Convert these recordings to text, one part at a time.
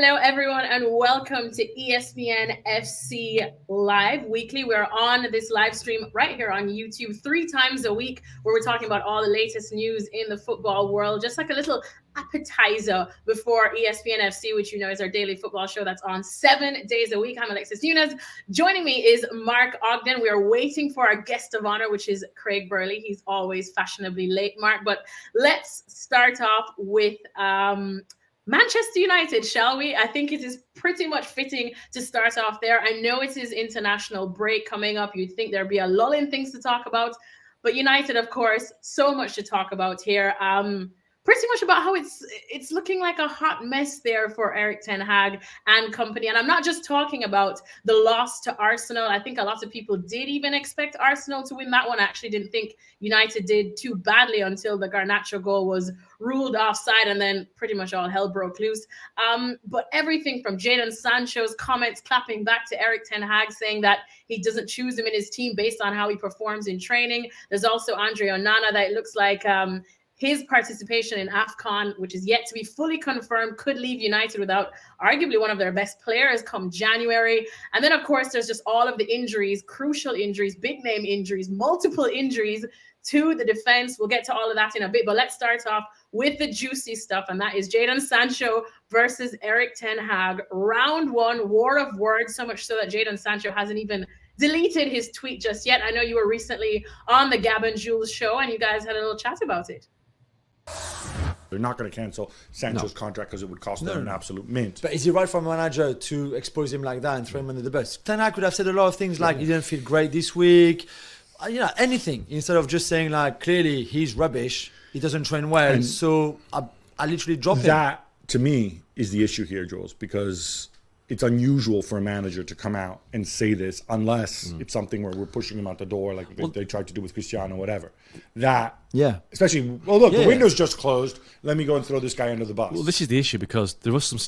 Hello, everyone, and welcome to ESPN FC Live Weekly. We're on this live stream right here on YouTube 3 times a week, where we're talking about all the latest news in the football world, just like a little appetizer before ESPN FC, which you know is our daily football show that's on 7 days a week. I'm Alexis Nunes. Joining me is Mark Ogden. We are waiting for our guest of honor, which is Craig Burley. He's always fashionably late, Mark. But let's start off with Manchester United, shall we? I think it is pretty much fitting to start off there. I know it is international break coming up. You'd think there'd be a lull in things to talk about. But United, of course, so much to talk about here. Pretty much about how it's looking like a hot mess there for Eric Ten Hag and company. And I'm not just talking about the loss to Arsenal. I think a lot of people did even expect Arsenal to win that one. I actually didn't think United did too badly until the Garnacho goal was ruled offside, and then pretty much all hell broke loose. But everything from Jadon Sancho's comments clapping back to Eric Ten Hag saying that he doesn't choose him in his team based on how he performs in training. There's also Andre Onana that it looks like his participation in AFCON, which is yet to be fully confirmed, could leave United without arguably one of their best players come January. And then, of course, there's just all of the injuries, crucial injuries, big name injuries, multiple injuries to the defense. We'll get to all of that in a bit, but let's start off with the juicy stuff, and that is Jadon Sancho versus Eric Ten Hag. Round 1, war of words, so much so that Jadon Sancho hasn't even deleted his tweet just yet. I know you were recently on the Gab and Jules show, and you guys had a little chat about it. They're not going to cancel Sancho's contract because it would cost them an absolute mint. But is it right for a manager to expose him like that and throw him under the bus? Ten Hag could have said a lot of things like, he didn't feel great this week, anything, instead of just saying like, clearly he's rubbish, he doesn't train well, and so I literally drop him. That, to me, is the issue here, Jules, because it's unusual for a manager to come out and say this unless it's something where we're pushing him out the door like they tried to do with Cristiano or whatever. Especially, the window's just closed. Let me go and throw this guy under the bus. Well, this is the issue because there was some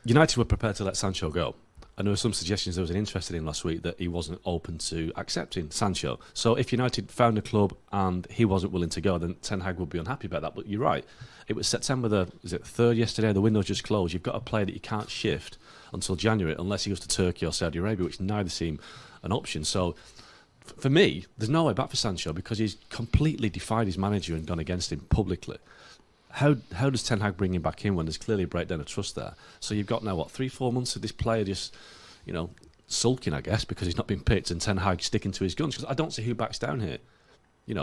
United were prepared to let Sancho go. And there were some suggestions there was an interest in last week that he wasn't open to accepting Sancho. So if United found a club and he wasn't willing to go, then Ten Hag would be unhappy about that. But you're right. It was September the 3rd yesterday. The window's just closed. You've got a player that you can't shift until January unless he goes to Turkey or Saudi Arabia, which neither seem an option. So for me, there's no way back for Sancho because he's completely defied his manager and gone against him publicly. How does Ten Hag bring him back in when there's clearly a breakdown of trust there? So you've got now, 3-4 months of this player just, sulking, I guess, because he's not been picked, and Ten Hag sticking to his guns. Because I don't see who backs down here.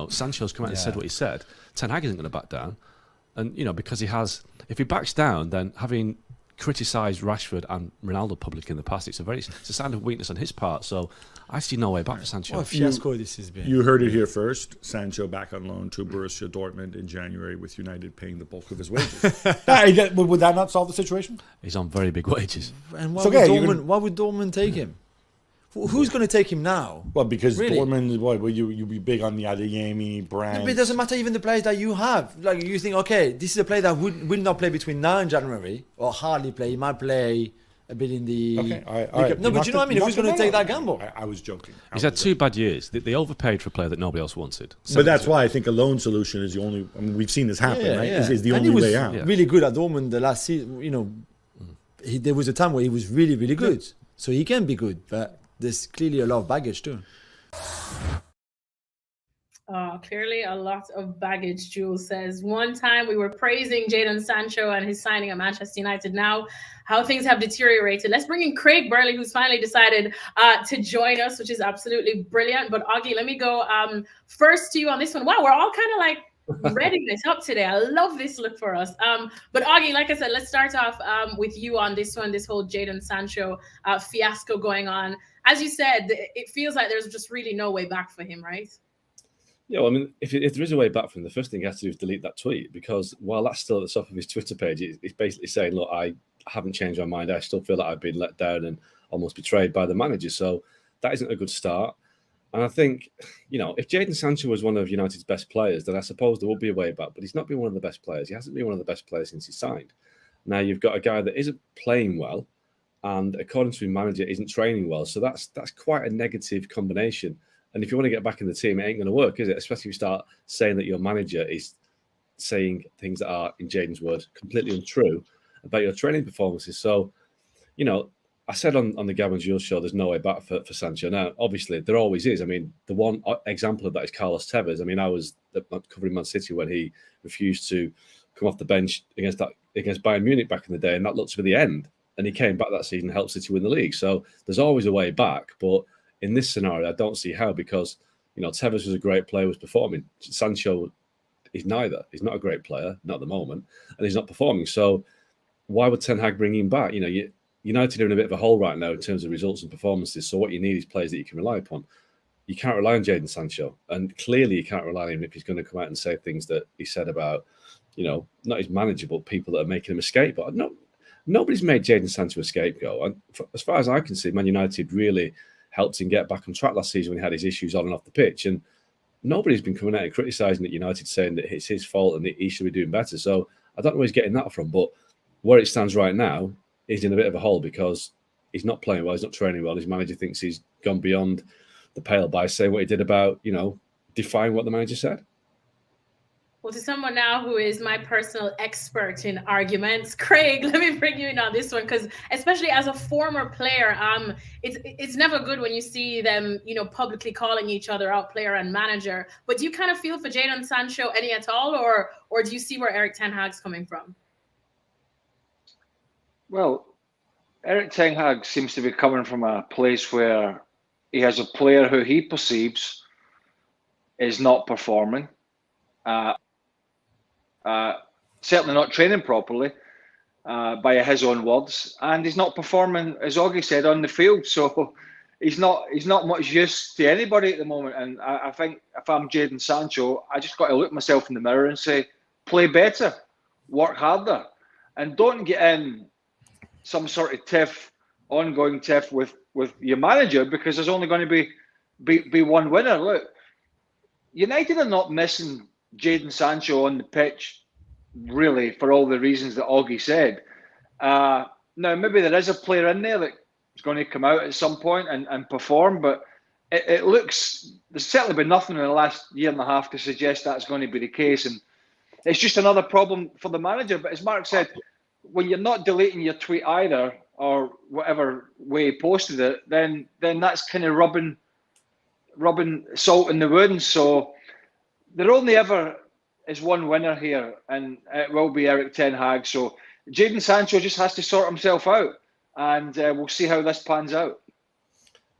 Sancho's come out and said what he said. Ten Hag isn't going to back down. And, because if he backs down, then having criticised Rashford and Ronaldo publicly in the past, it's a sign of weakness on his part. So I see no way back for Sancho. What a fiasco this has been. You heard it here first. Sancho back on loan to Borussia Dortmund in January, with United paying the bulk of his wages. Would that not solve the situation? He's on very big wages. And why would Dortmund take him? Who's going to take him now? Well, because really? Dortmund, will you be big on the Adeyemi brand? But it doesn't matter even the players that you have. Like, you think, okay, this is a player that will not play between now and January, or hardly play. He might play a bit in the... Okay, all right. No, but you know what I mean? Who's going to take that gamble? I was joking. He's had 2 bad years. They overpaid for a player that nobody else wanted. But that's why I think a loan solution is the only... I mean, we've seen this happen, right? Is the only way out. Really good at Dortmund the last season. There was a time where he was really, really good. So he can be good, but there's clearly a lot of baggage too. Clearly a lot of baggage, Jules says. One time we were praising Jadon Sancho and his signing at Manchester United. Now, how things have deteriorated. Let's bring in Craig Burley, who's finally decided to join us, which is absolutely brilliant. But Augie, let me go first to you on this one. Wow, we're all kind of like reading this up today. I love this look for us. But Augie, like I said, let's start off with you on this one, this whole Jadon Sancho fiasco going on. As you said, it feels like there's just really no way back for him, right? Yeah, well, I mean, if there is a way back from him, the first thing he has to do is delete that tweet, because while that's still at the top of his Twitter page, it's basically saying, look, I haven't changed my mind. I still feel that I've been let down and almost betrayed by the manager. So that isn't a good start. And I think, if Jadon Sancho was one of United's best players, then I suppose there would be a way back. But he's not been one of the best players. He hasn't been one of the best players since he signed. Now you've got a guy that isn't playing well, and according to his manager, isn't training well. So that's quite a negative combination. And if you want to get back in the team, it ain't going to work, is it? Especially if you start saying that your manager is saying things that are, in Jadon's words, completely untrue. about your training performances. So, I said on the Gavin Jules show, there's no way back for Sancho. Now, obviously, there always is. I mean, the one example of that is Carlos Tevez. I mean, I was covering Man City when he refused to come off the bench against Bayern Munich back in the day, and that looked to be the end. And he came back that season and helped City win the league. So there's always a way back. But in this scenario, I don't see how, because, Tevez was a great player, was performing. Sancho is neither. He's not a great player, not at the moment, and he's not performing. So why would Ten Hag bring him back? United are in a bit of a hole right now in terms of results and performances. So what you need is players that you can rely upon. You can't rely on Jadon Sancho. And clearly you can't rely on him if he's going to come out and say things that he said about, not his manager, but people that are making him a scapegoat. No, nobody's made Jadon Sancho a scapegoat. And as far as I can see, Man United really helped him get back on track last season when he had his issues on and off the pitch. And nobody's been coming out and criticising that United, saying that it's his fault and that he should be doing better. So I don't know where he's getting that from. But where it stands right now, he's in a bit of a hole because he's not playing well, he's not training well. His manager thinks he's gone beyond the pale by saying what he did about, defying what the manager said. Well, to someone now who is my personal expert in arguments, Craig, let me bring you in on this one, because especially as a former player, it's never good when you see them, publicly calling each other out, player and manager. But do you kind of feel for Jadon Sancho any at all, or do you see where Erik Ten Hag's coming from? Well, Erik Ten Hag seems to be coming from a place where he has a player who he perceives is not performing, certainly not training properly, by his own words, and he's not performing, as Augie said, on the field. So he's not much use to anybody at the moment. And I think if I'm Jadon Sancho, I just got to look myself in the mirror and say, play better, work harder, and don't get in some sort of ongoing tiff with your manager, because there's only going to be one winner. Look, United are not missing Jadon Sancho on the pitch, really, for all the reasons that Augie said. Now, maybe there is a player in there that is going to come out at some point and perform, but it looks, there's certainly been nothing in the last year and a half to suggest that's going to be the case. And it's just another problem for the manager. But as Mark said, when you're not deleting your tweet either, or whatever way he posted it, then that's kind of rubbing salt in the wound. So there only ever is one winner here, and it will be Erik Ten Hag. So Jadon Sancho just has to sort himself out, and we'll see how this pans out.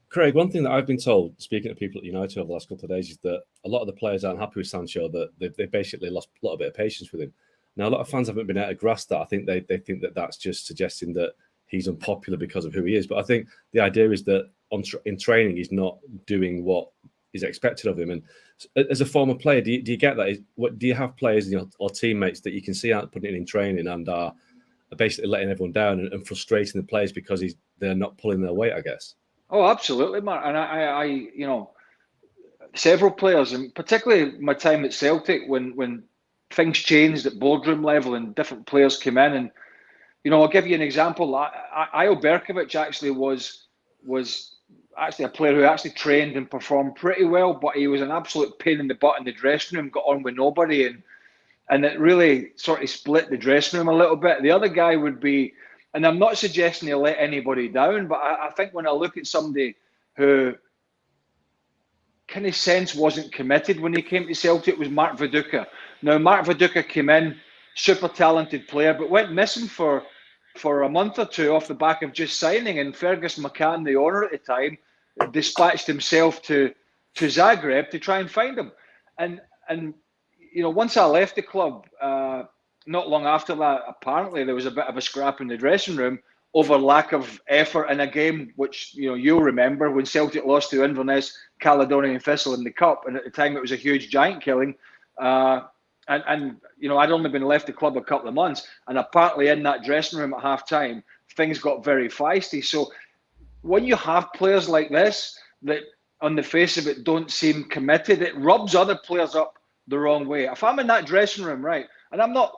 Craig, one thing that I've been told, speaking to people at United over the last couple of days, is that a lot of the players aren't happy with Sancho, that they basically lost a little bit of patience with him. Now, a lot of fans haven't been able to grasp that. I think they think that that's just suggesting that he's unpopular because of who he is. But I think the idea is that in training, he's not doing what is expected of him. And as a former player, do you get that? Do you have players or teammates that you can see out putting it in training and are basically letting everyone down and frustrating the players because they're not pulling their weight, I guess? Oh, absolutely, Mark. And I several players, and particularly my time at Celtic, when things changed at boardroom level and different players came in. And, I'll give you an example. Ayo Berkovic actually was actually a player who actually trained and performed pretty well, but he was an absolute pain in the butt in the dressing room, got on with nobody, and it really sort of split the dressing room a little bit. The other guy would be, and I'm not suggesting he'll let anybody down, but I think when I look at somebody who kind of sense wasn't committed when he came to Celtic, it was Mark Viduka. Now, Mark Viduka came in, super talented player, but went missing for a month or two off the back of just signing, and Fergus McCann, the owner at the time, dispatched himself to Zagreb to try and find him. And once I left the club, not long after that, apparently there was a bit of a scrap in the dressing room over lack of effort in a game, which you'll remember when Celtic lost to Inverness, Caledonian Thistle in the Cup, and at the time it was a huge giant killing. And I'd only been left the club a couple of months, and apparently in that dressing room at half time, things got very feisty. So when you have players like this that on the face of it don't seem committed, it rubs other players up the wrong way. If I'm in that dressing room, right, and I'm not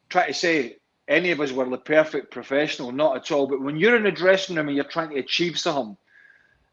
trying to say any of us were the perfect professional, not at all, but when you're in a dressing room and you're trying to achieve something,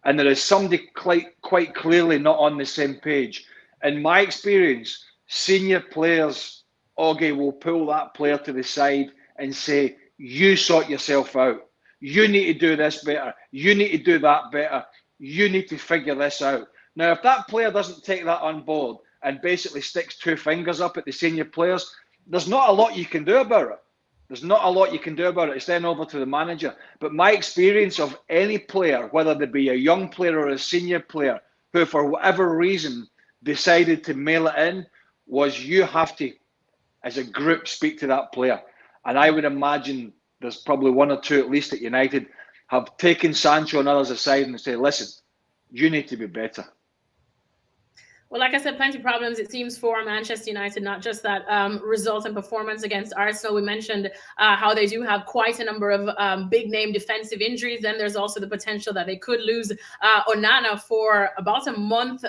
and there is somebody quite clearly not on the same page, in my experience, senior players, Augie, will pull that player to the side and say, you sort yourself out. You need to do this better. You need to do that better. You need to figure this out. Now, if that player doesn't take that on board and basically sticks two fingers up at the senior players, there's not a lot you can do about it. There's not a lot you can do about it. It's then over to the manager. But my experience of any player, whether they be a young player or a senior player, who for whatever reason decided to mail it in, was you have to, as a group, speak to that player. And I would imagine there's probably one or two at least at United have taken Sancho and others aside and say, listen, you need to be better. Well, like I said, plenty of problems, it seems, for Manchester United, not just that result and performance against Arsenal. We mentioned how they do have quite a number of big-name defensive injuries. Then there's also the potential that they could lose Onana for about a month,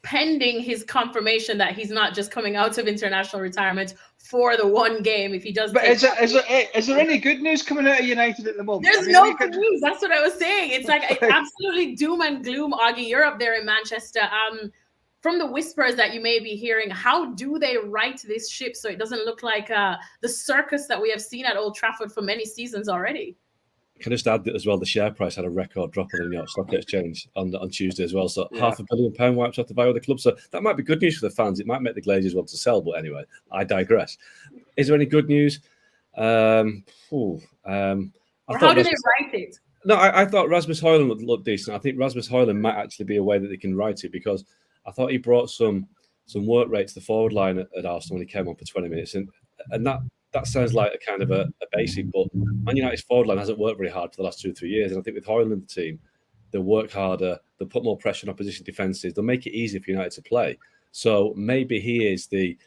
pending his confirmation that he's not just coming out of international retirement for the one game if he does. But is there any good news coming out of United at the moment? There's no good news. That's what I was saying. It's like absolutely doom and gloom. Augie, you're up there in Manchester. From the whispers that you may be hearing, how do they right this ship so it doesn't look like the circus that we have seen at Old Trafford for many seasons already? Can I just add that as well, the share price had a record drop on the New York Stock Exchange on Tuesday as well. So £500 million wiped off the value of the club. So that might be good news for the fans. It might make the Glazers want to sell. But anyway, I digress. Is there any good news? Or how do they write it? No, I thought Rasmus Højlund looked decent. I think Rasmus Højlund might actually be a way that they can write it, because I thought he brought some work rate to the forward line at Arsenal when he came on for 20 minutes. And that sounds like a kind of a basic, but Man United's forward line hasn't worked very hard for the last 2 or 3 years. And I think with Højlund in the team, they'll work harder, they'll put more pressure on opposition defences, they'll make it easier for United to play. So maybe he is the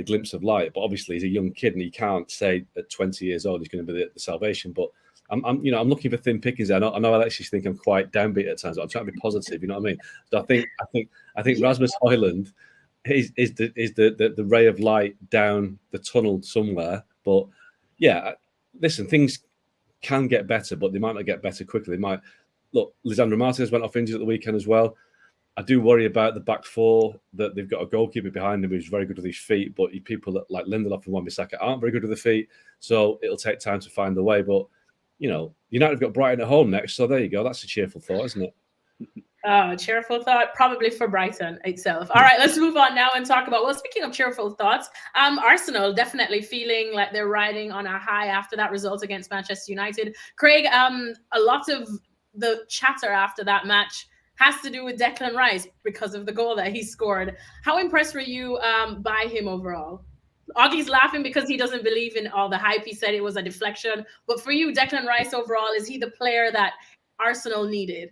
glimpse of light, but obviously he's a young kid and he can't say at 20 years old he's going to be the salvation. But I'm looking for thin pickings there. I know Alexis think I'm quite downbeat at times, but I'm trying to be positive, you know what I mean? So I think Rasmus Højlund is the ray of light down the tunnel somewhere. But yeah, listen, things can get better, but they might not get better quickly. They might look. Lisandro Martinez went off injured at the weekend as well. I do worry about the back four, that they've got a goalkeeper behind him who's very good with his feet, but people that like Lindelof and Wan-Bissaka aren't very good with their feet. So it'll take time to find the way. But United have got Brighton at home next, so there you go. That's a cheerful thought, isn't it? Oh, cheerful thought, probably for Brighton itself. All right, let's move on now and talk about, well, speaking of cheerful thoughts, Arsenal definitely feeling like they're riding on a high after that result against Manchester United. Craig, a lot of the chatter after that match has to do with Declan Rice because of the goal that he scored. How impressed were you by him overall? Augie's laughing because he doesn't believe in all the hype. He said it was a deflection. But for you, Declan Rice overall, is he the player that Arsenal needed?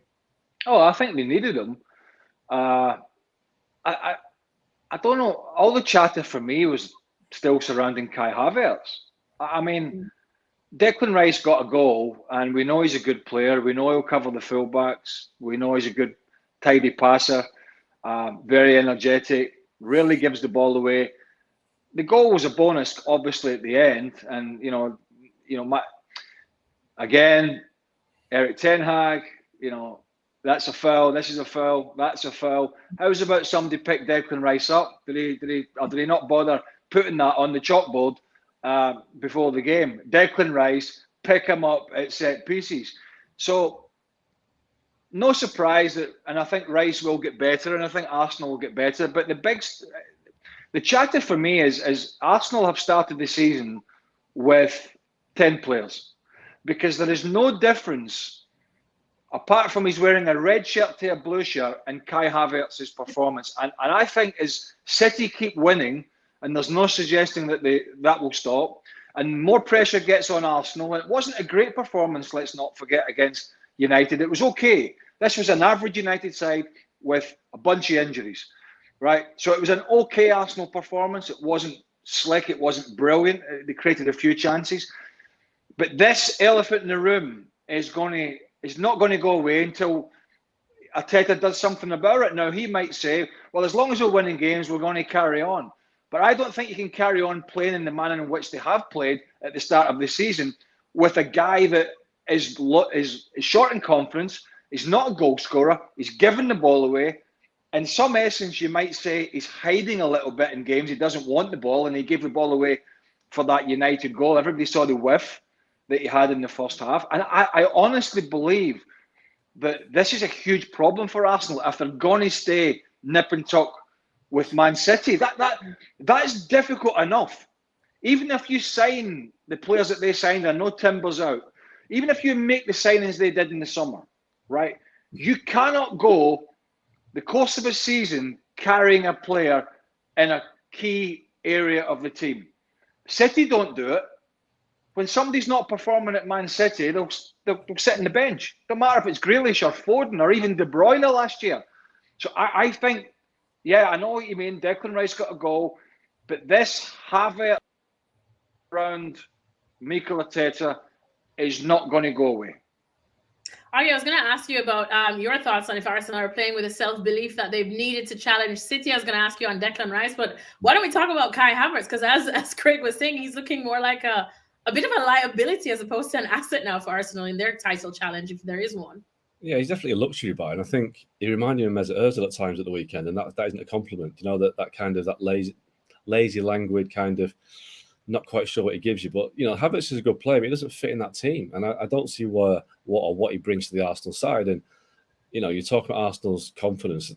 Oh, I think they needed him. I don't know. All the chatter for me was still surrounding Kai Havertz. I mean, Declan Rice got a goal, and we know he's a good player. We know he'll cover the fullbacks. We know he's a good, tidy passer, very energetic, rarely gives the ball away. The goal was a bonus, obviously, at the end. And, again, Eric Ten Hag, that's a foul. This is a foul. That's a foul. How's about somebody pick Declan Rice up? Did he not bother putting that on the chalkboard before the game? Declan Rice, pick him up at set pieces. So no surprise that, and I think Rice will get better, and I think Arsenal will get better. But the chatter for me is Arsenal have started the season with 10 players, because there is no difference. Apart from he's wearing a red shirt to a blue shirt, and Kai Havertz's performance. And I think as City keep winning, and there's no suggesting that that will stop, and more pressure gets on Arsenal. It wasn't a great performance, let's not forget, against United. It was okay. This was an average United side with a bunch of injuries, right? So it was an okay Arsenal performance. It wasn't slick. It wasn't brilliant. They created a few chances. But this elephant in the room is not going to go away until Arteta does something about it. Now, he might say, well, as long as we're winning games, we're going to carry on. But I don't think you can carry on playing in the manner in which they have played at the start of the season with a guy that is short in confidence, he's not a goal scorer, he's giving the ball away. In some essence, you might say he's hiding a little bit in games. He doesn't want the ball, and he gave the ball away for that United goal. Everybody saw the whiff. that he had in the first half. And I honestly believe that this is a huge problem for Arsenal if they're going to stay nip and tuck with Man City. That is difficult enough. Even if you sign the players that they signed, and no Timber's out, even if you make the signings they did in the summer, right? You cannot go the course of a season carrying a player in a key area of the team. City don't do it. When somebody's not performing at Man City, they'll sit on the bench. Don't matter if it's Grealish or Foden or even De Bruyne last year. So I think, yeah, I know what you mean. Declan Rice got a goal, but this Havertz around Mikel Arteta is not going to go away. Artie, I was going to ask you about your thoughts on if Arsenal are playing with a self-belief that they've needed to challenge City. I was going to ask you on Declan Rice, but why don't we talk about Kai Havertz? Because as Craig was saying, he's looking more like a bit of a liability as opposed to an asset now for Arsenal in their title challenge, if there is one. Yeah, he's definitely a luxury buy, and I think he reminded me of Mesut Ozil at times at the weekend, and that isn't a compliment. You know, that kind of that lazy, languid kind of not quite sure what he gives you. But, you know, Havertz is a good player, but he doesn't fit in that team. And I don't see what he brings to the Arsenal side. And, you know, you talk about Arsenal's confidence,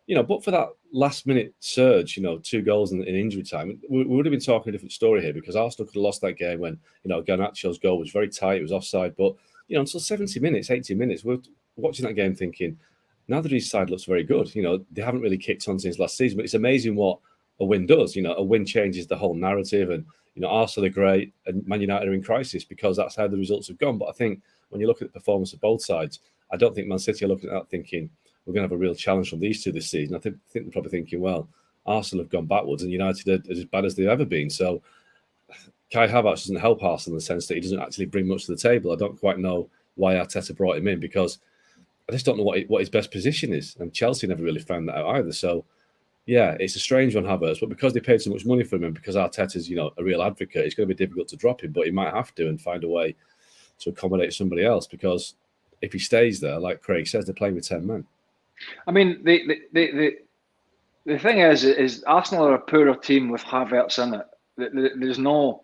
you know, but for that last minute surge, you know, 2 goals in injury time, we would have been talking a different story here, because Arsenal could have lost that game when, you know, Garnacho's goal was very tight, it was offside. But, you know, until 70 minutes, 80 minutes, we're watching that game thinking, now that his side looks very good, you know, they haven't really kicked on since last season, but it's amazing what a win does. You know, a win changes the whole narrative, and, you know, Arsenal are great and Man United are in crisis because that's how the results have gone. But I think when you look at the performance of both sides, I don't think Man City are looking at that thinking we're going to have a real challenge from these two this season. I think they're probably thinking, well, Arsenal have gone backwards and United are as bad as they've ever been. So Kai Havertz doesn't help Arsenal in the sense that he doesn't actually bring much to the table. I don't quite know why Arteta brought him in, because I just don't know what his best position is. And Chelsea never really found that out either. So, yeah, it's a strange one, Havertz, but because they paid so much money for him and because Arteta's, you know, a real advocate, it's going to be difficult to drop him, but he might have to and find a way to accommodate somebody else, because if he stays there, like Craig says, they're playing with 10 men. I mean, the thing is Arsenal are a poorer team with Havertz in it. There's not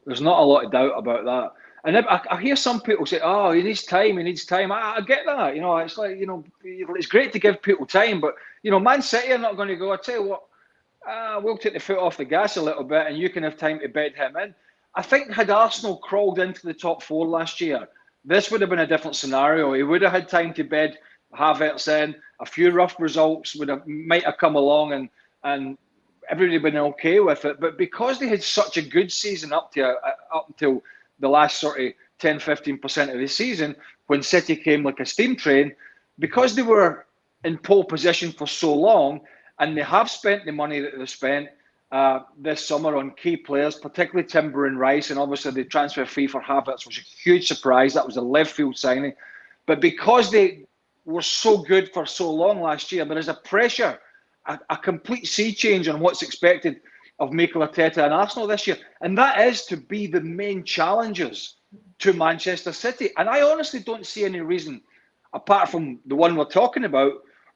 a lot of doubt about that. And I hear some people say, "Oh, he needs time. I get that. You know, it's like, you know, it's great to give people time, but, you know, Man City are not going to go, I tell you what, we'll take the foot off the gas a little bit, and you can have time to bed him in." I think had Arsenal crawled into the top 4 last year, this would have been a different scenario. He would have had time to bed Havertz in. A few rough results might have come along, and everybody been okay with it. But because they had such a good season up until the last sort of 10-15% of the season, when City came like a steam train, because they were in pole position for so long, and they have spent the money that they've spent this summer on key players, particularly Timber and Rice, and obviously the transfer fee for Havertz was a huge surprise. That was a left field signing. But because they were so good for so long last year, there is a pressure, a complete sea change on what's expected of Mikel Arteta and Arsenal this year, and that is to be the main challengers to Manchester City. And I honestly don't see any reason, apart from the one we're talking about,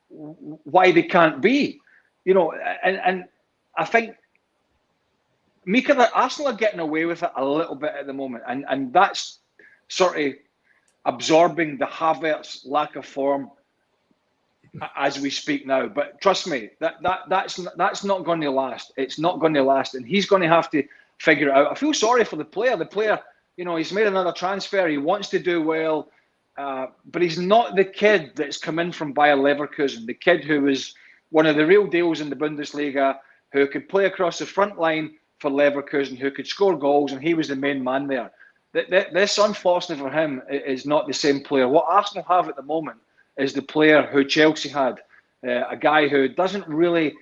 why they can't be. You know, and I think Arsenal are getting away with it a little bit at the moment, and that's sort of absorbing the Havertz lack of form as we speak now. But trust me, that's not going to last. It's not going to last, and he's going to have to figure it out. I feel sorry for the player. The player, you know, he's made another transfer. He wants to do well, but he's not the kid that's come in from Bayer Leverkusen, the kid who was one of the real deals in the Bundesliga, who could play across the front line for Leverkusen, who could score goals, and he was the main man there. This, unfortunately for him, is not the same player. What Arsenal have at the moment is the player who Chelsea had, a guy who doesn't really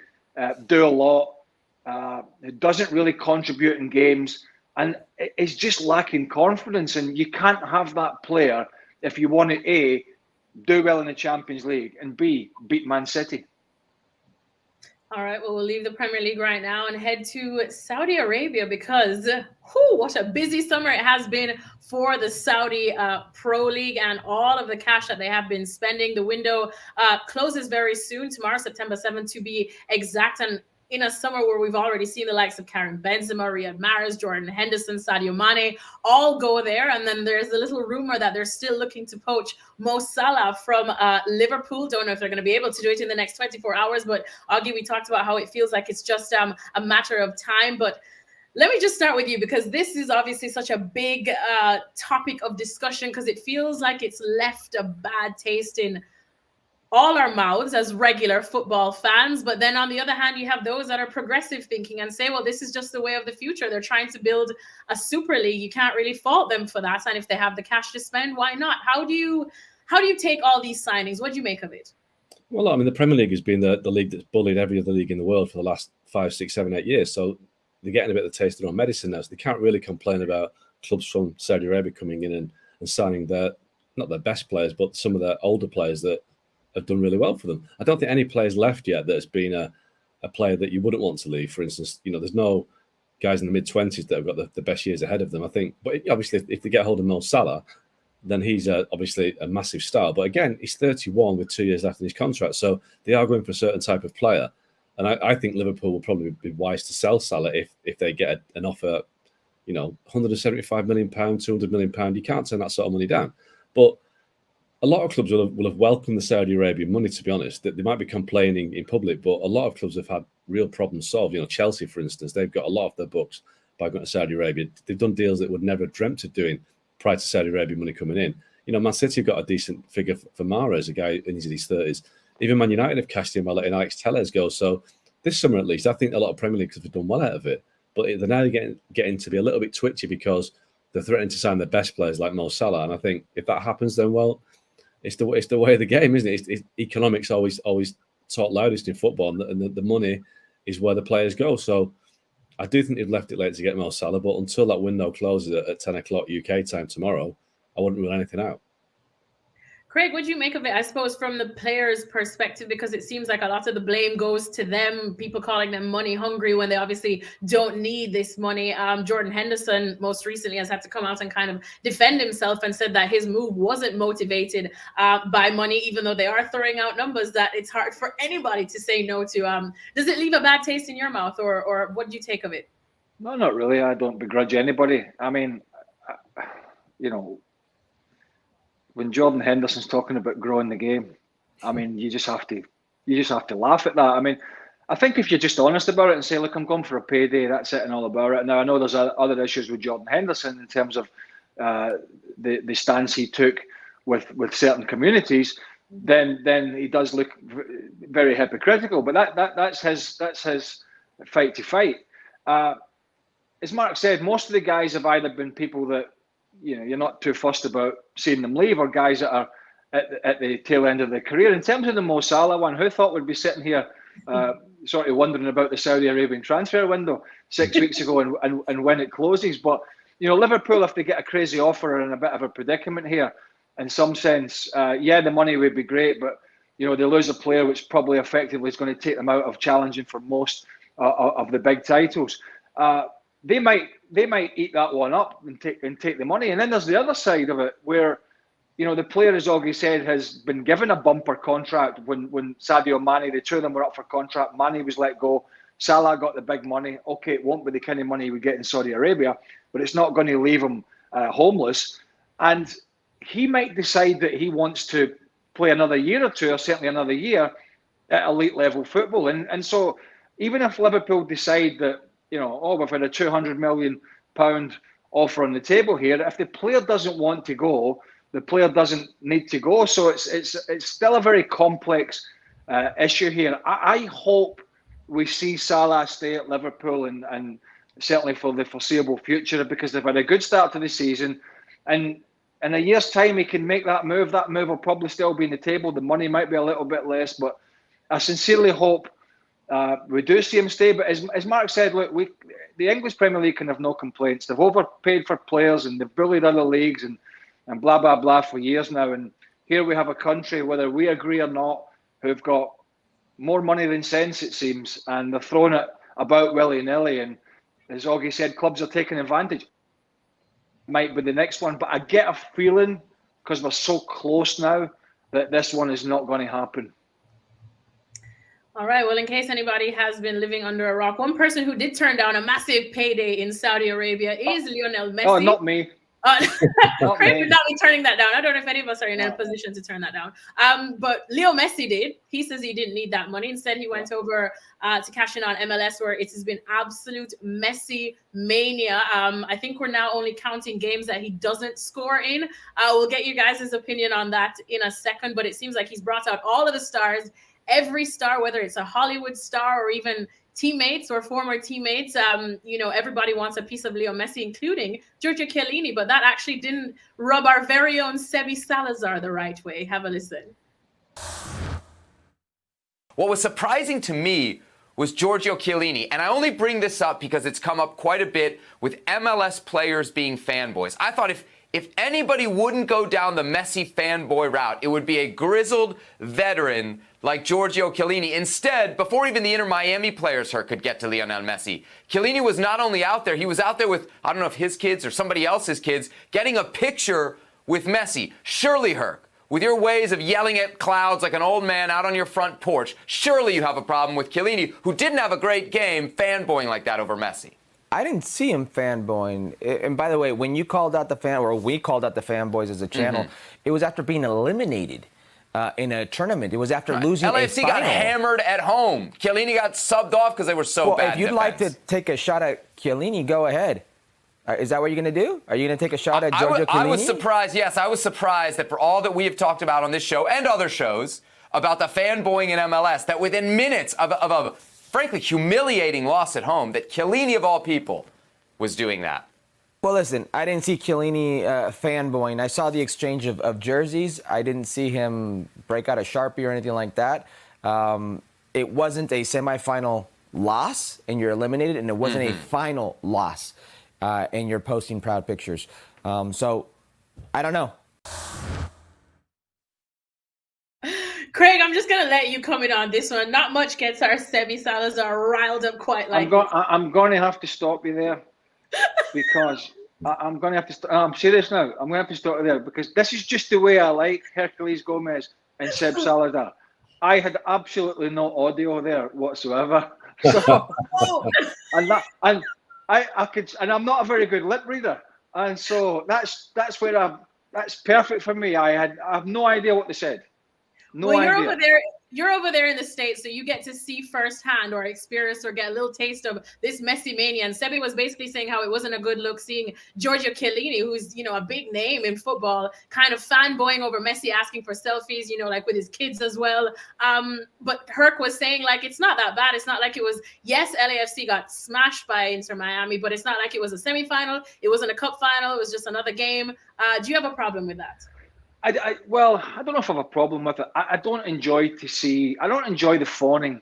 do a lot, who doesn't really contribute in games, and is just lacking confidence. And you can't have that player if you want to A, do well in the Champions League, and B, beat Man City. All right, well, we'll leave the Premier League right now and head to Saudi Arabia, because what a busy summer it has been for the Saudi Pro League and all of the cash that they have been spending. The window closes very soon, tomorrow, September 7th, to be exact. And in a summer where we've already seen the likes of Karim Benzema, Riyad Mahrez, Jordan Henderson, Sadio Mane all go there. And then there's a little rumor that they're still looking to poach Mo Salah from Liverpool. Don't know if they're going to be able to do it in the next 24 hours, but Augie, we talked about how it feels like it's just a matter of time. But let me just start with you, because this is obviously such a big topic of discussion, because it feels like it's left a bad taste in all our mouths as regular football fans. But then on the other hand, you have those that are progressive thinking and say, well, this is just the way of the future. They're trying to build a super league. You can't really fault them for that. And if they have the cash to spend, why not? How do you take all these signings? What do you make of it? Well, I mean, the Premier League has been the league that's bullied every other league in the world for the last 5, 6, 7, 8 years. So they're getting a bit of the taste of their own medicine now. So they can't really complain about clubs from Saudi Arabia coming in and signing not their best players, but some of their older players that have done really well for them. I don't think any players left yet that's been a player that you wouldn't want to leave. For instance, there's no guys in the mid-20s that have got the best years ahead of them, I think. But obviously, if they get hold of Mo Salah, then he's obviously a massive star. But again, he's 31 with 2 years left in his contract. So they are going for a certain type of player. And I think Liverpool will probably be wise to sell Salah if they get an offer, £175 million, £200 million. You can't turn that sort of money down. But a lot of clubs will have welcomed the Saudi Arabian money, to be honest. That they might be complaining in public, but a lot of clubs have had real problems solved. Chelsea, for instance, they've got a lot of their books by going to Saudi Arabia. They've done deals that would never have dreamt of doing prior to Saudi Arabian money coming in. Man City got a decent figure for Mahrez, a guy in his 30s. Even Man United have cashed in by letting Alex Telles go. So this summer, at least, I think a lot of Premier Leagues have done well out of it. But they're now getting to be a little bit twitchy because they're threatening to sign their best players like Mo Salah. And I think if that happens, then, well, it's the way of the game, isn't it? Economics always talk loudest in football, and the money is where the players go. So I do think they've left it late to get Mo Salah, but until that window closes at 10 o'clock UK time tomorrow, I wouldn't rule anything out. Craig, what do you make of it, I suppose, from the players' perspective? Because it seems like a lot of the blame goes to them, people calling them money hungry when they obviously don't need this money. Jordan Henderson most recently has had to come out and kind of defend himself and said that his move wasn't motivated by money, even though they are throwing out numbers that it's hard for anybody to say no to. Does it leave a bad taste in your mouth, or what do you take of it? No, not really. I don't begrudge anybody. I mean, when Jordan Henderson's talking about growing the game, I mean, you just have to laugh at that. I mean, I think if you're just honest about it and say, look, I'm going for a payday, that's it and all about it. Now, I know there's other issues with Jordan Henderson in terms of the stance he took with certain communities. Then he does look very hypocritical. But that's his fight to fight. As Mark said, most of the guys have either been people that you're not too fussed about seeing them leave, or guys that are at the tail end of their career. In terms of the Mo Salah one, who thought we'd be sitting here sort of wondering about the Saudi Arabian transfer window 6 weeks ago and when it closes? But Liverpool, if they get a crazy offer, are in a bit of a predicament here in some sense. The money would be great, but they lose a player which probably effectively is going to take them out of challenging for most of the big titles. They might eat that one up and take the money. And then there's the other side of it where, the player, as Augie said, has been given a bumper contract when Sadio Mane, the two of them were up for contract. Mane was let go. Salah got the big money. Okay, it won't be the kind of money we get in Saudi Arabia, but it's not going to leave him homeless. And he might decide that he wants to play another year or two, or certainly another year at elite level football. And so even if Liverpool decide that, we've had a £200 million offer on the table here, if the player doesn't want to go, the player doesn't need to go. So it's still a very complex issue here. I hope we see Salah stay at Liverpool and certainly for the foreseeable future, because they've had a good start to the season. And in a year's time, he can make that move. That move will probably still be on the table. The money might be a little bit less, but I sincerely hope we do see him stay. But as Mark said, look, the English Premier League can have no complaints. They've overpaid for players and they've bullied other leagues and blah, blah, blah for years now. And here we have a country, whether we agree or not, who've got more money than sense, it seems, and they're throwing it about willy-nilly. And as Augie said, clubs are taking advantage. Might be the next one, but I get a feeling, because we're so close now, that this one is not going to happen. All right. Well, in case anybody has been living under a rock, one person who did turn down a massive payday in Saudi Arabia is Lionel Messi. Oh, not me. Craig would not be turning that down. I don't know if any of us are in a position to turn that down. But Leo Messi did. He says he didn't need that money. Instead, he went over to cash in on MLS, where it has been absolute Messi mania. I think we're now only counting games that he doesn't score in. We'll get you guys' opinion on that in a second. But it seems like he's brought out all of the stars. Every star, whether it's a Hollywood star or even teammates or former teammates, everybody wants a piece of Leo Messi, including Giorgio Chiellini, but that actually didn't rub our very own Sebi Salazar the right way. Have a listen. What was surprising to me was Giorgio Chiellini, and I only bring this up because it's come up quite a bit with MLS players being fanboys. I thought if anybody wouldn't go down the Messi fanboy route, it would be a grizzled veteran like Giorgio Chiellini. Instead, before even the Inter Miami players could get to Lionel Messi, Chiellini was not only out there, he was out there with, I don't know if his kids or somebody else's kids, getting a picture with Messi. Surely, Herc, with your ways of yelling at clouds like an old man out on your front porch, surely you have a problem with Chiellini, who didn't have a great game, fanboying like that over Messi. I didn't see him fanboying. And by the way, when you called out we called out the fanboys as a channel, it was after being eliminated in a tournament. It was after losing LAFC a final. got hammered at home. Chiellini got subbed off because they were so bad. If you'd like to take a shot at Chiellini, go ahead. Is that what you're going to do? Are you going to take a shot at Giorgio Chiellini? I was surprised. Yes, I was surprised that for all that we have talked about on this show and other shows about the fanboying in MLS, that within minutes of a frankly humiliating loss at home, that Chiellini of all people was doing that. Well, listen, I didn't see Chiellini fanboying. I saw the exchange of jerseys. I didn't see him break out a Sharpie or anything like that. It wasn't a semifinal loss, and you're eliminated, and it wasn't a final loss, and you're posting proud pictures. So, I don't know. Craig, I'm just going to let you comment on this one. Not much gets our Sebi Salazar riled up quite like I'm going to have to stop you there because I'm going to have to. I'm serious now. I'm going to have to stop you there because this is just the way I like Herculez Gomez and Seb Salazar. I had absolutely no audio there whatsoever. So, and I'm not a very good lip reader, and so that's that's perfect for me. I have no idea what they said. No idea. You're over there in the States, so you get to see firsthand or experience or get a little taste of this Messi mania. And Sebi was basically saying how it wasn't a good look seeing Giorgio Chiellini, who's, a big name in football, kind of fanboying over Messi, asking for selfies, like with his kids as well. But Herc was saying, like, it's not that bad. It's not like it was, yes, LAFC got smashed by Inter Miami, but it's not like it was a semifinal. It wasn't a cup final. It was just another game. Do you have a problem with that? Well, I don't know if I have a problem with it. I don't enjoy the fawning,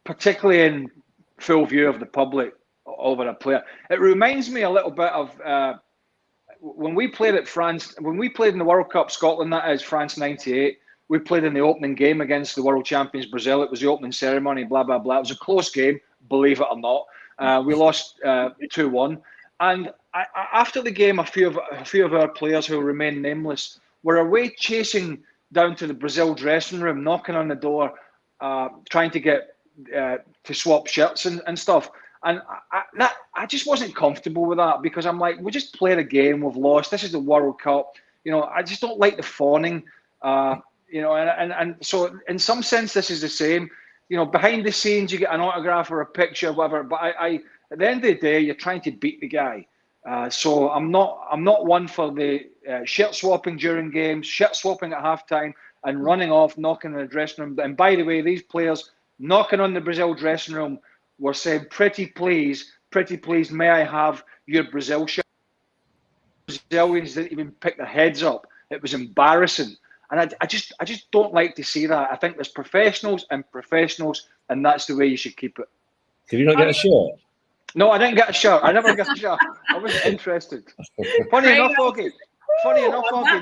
particularly in full view of the public over a player. It reminds me a little bit of when we played at France, when we played in the World Cup, Scotland, that is France 98. We played in the opening game against the world champions Brazil. It was the opening ceremony, blah, blah, blah. It was a close game, believe it or not. We lost 2-1. And after the game, a few of our players who remain nameless were away chasing down to the Brazil dressing room, knocking on the door, trying to get to swap shirts and stuff. And I just wasn't comfortable with that because I'm like, we just played a game, we've lost. This is the World Cup. I just don't like the fawning. And so in some sense, this is the same. Behind the scenes, you get an autograph or a picture, whatever. But I at the end of the day, you're trying to beat the guy. So I'm not one for the shirt swapping during games, shirt swapping at halftime, and running off, knocking on the dressing room. And by the way, these players knocking on the Brazil dressing room were saying, pretty please, may I have your Brazil shirt? Brazilians didn't even pick their heads up. It was embarrassing. And I just don't like to see that. I think there's professionals, and that's the way you should keep it. Did you not get a shirt? No, I didn't get a shirt. I never got a shirt. I wasn't interested. Funny enough, Augie,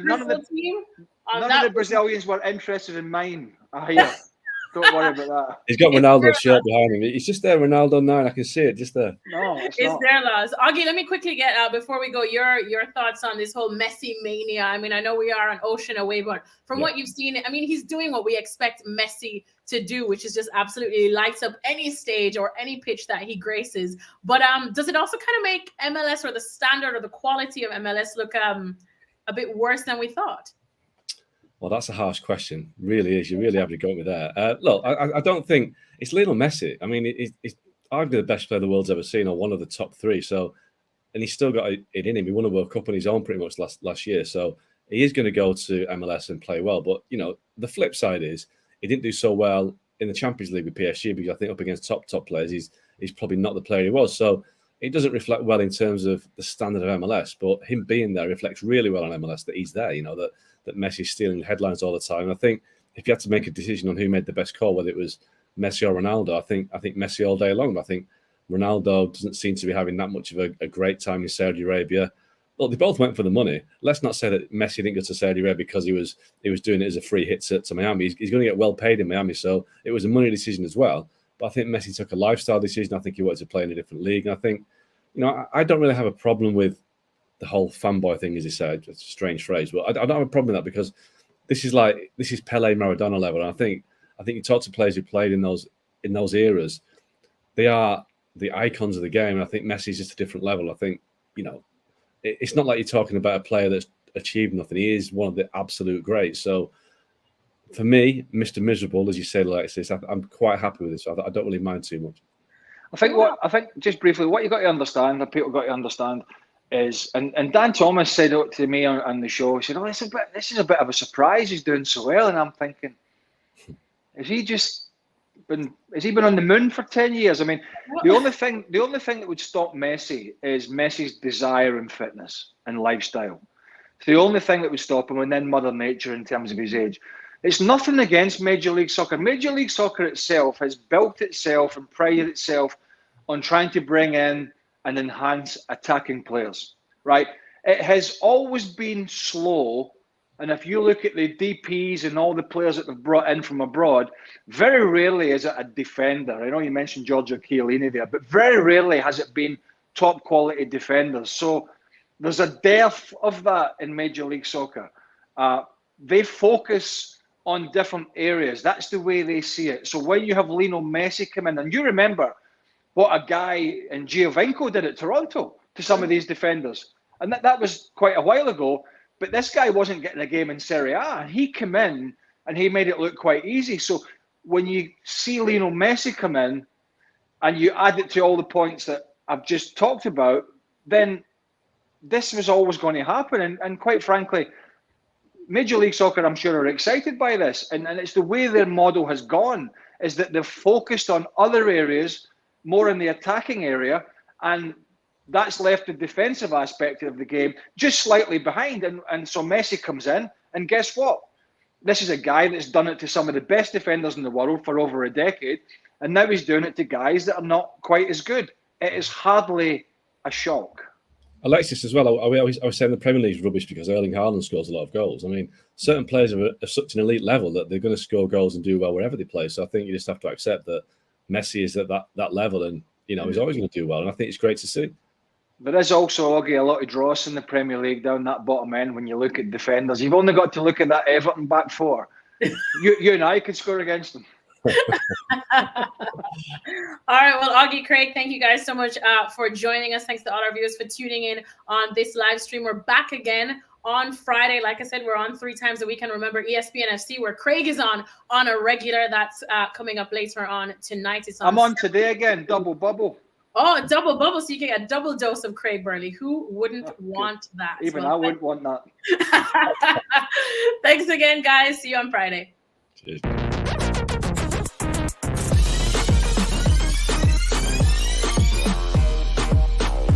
none of the Brazilians were interested in mine. Don't worry about that. He's got Ronaldo's shirt behind him. It's just there, Ronaldo 9. I can see it just there. No, it's not. There, Lars. Augie, let me quickly get before we go your thoughts on this whole Messi mania. I mean, I know we are an ocean away, but from what you've seen, I mean, he's doing what we expect Messi to do, which is just absolutely lights up any stage or any pitch that he graces. But does it also kind of make MLS or the standard or the quality of MLS look a bit worse than we thought? Well, that's a harsh question. Really is. You really have to go with that. Look, I don't think it's Lionel Messi. I mean, it's arguably the best player the world's ever seen, or one of the top three. So, and he's still got it in him. He won a World Cup on his own pretty much last year. So he is going to go to MLS and play well. But, you know, the flip side is he didn't do so well in the Champions League with PSG, because I think up against top players, he's probably not the player he was. So it doesn't reflect well in terms of the standard of MLS. But him being there reflects really well on MLS that he's there, you know, that Messi's stealing headlines all the time. And I think if you had to make a decision on who made the best call, whether it was Messi or Ronaldo, I think Messi all day long. But I think Ronaldo doesn't seem to be having that much of a great time in Saudi Arabia. Look, they both went for the money. Let's not say that Messi didn't go to Saudi Arabia because he was doing it as a free hit to Miami. He's going to get well paid in Miami, so it was a money decision as well. But I think Messi took a lifestyle decision. I think he wanted to play in a different league. And I think, you know, I don't really have a problem with the whole fanboy thing, as he said. It's a strange phrase, but I don't have a problem with that, because this is Pele, Maradona level. And I think you talk to players who played in those eras, they are the icons of the game. And I think Messi's just a different level. I think, you know, it's not like you're talking about a player that's achieved nothing. He is one of the absolute greats. So for me, Mr. Miserable, as you say, Alexis, I'm quite happy with this. I don't really mind too much. I think just briefly, what you got to understand, that people got to understand, is, and Dan Thomas said it to me on the show. He said, "Oh, this is a bit of a surprise. He's doing so well." And I'm thinking, has he been on the moon for 10 years? I mean, the only thing that would stop Messi is Messi's desire and fitness and lifestyle. It's the only thing that would stop him, and then Mother Nature in terms of his age. It's nothing against Major League Soccer. Major League Soccer itself has built itself and prided itself on trying to bring in and enhance attacking players, right? It has always been slow. And if you look at the DPs and all the players that they've brought in from abroad, very rarely is it a defender. I know you mentioned Giorgio Chiellini there, but very rarely has it been top quality defenders. So there's a dearth of that in Major League Soccer. They focus on different areas. That's the way they see it. So when you have Lionel Messi come in, and you remember what a guy in Giovinco did at Toronto to some of these defenders. And that was quite a while ago. But this guy wasn't getting a game in Serie A. And he came in and he made it look quite easy. So when you see Lionel Messi come in and you add it to all the points that I've just talked about, then this was always going to happen. And quite frankly, Major League Soccer, I'm sure, are excited by this. And it's the way their model has gone, is that they've focused on other areas, more in the attacking area, and that's left the defensive aspect of the game just slightly behind. And so Messi comes in, and guess what? This is a guy that's done it to some of the best defenders in the world for over a decade, and now he's doing it to guys that are not quite as good. It is hardly a shock. Alexis, as well, I was saying the Premier League's rubbish because Erling Haaland scores a lot of goals. I mean, certain players are at such an elite level that they're going to score goals and do well wherever they play. So I think you just have to accept that Messi is at that level, and, you know, he's always going to do well. And I think it's great to see. There is also, Augie, a lot of dross in the Premier League down that bottom end when you look at defenders. You've only got to look at that Everton back four. you and I could score against them. All right, well, Augie, Craig, thank you guys so much for joining us. Thanks to all our viewers for tuning in on this live stream. We're back again on Friday. Like I said, we're on 3 times a week. And remember, ESPN FC, where Craig is on a regular. That's coming up later on tonight. I'm on today again, double bubble. Oh, double bubble, so you can get a double dose of Craig Burley. Who wouldn't want that? Even I wouldn't want that. Thanks again, guys. See you on Friday. Cheers.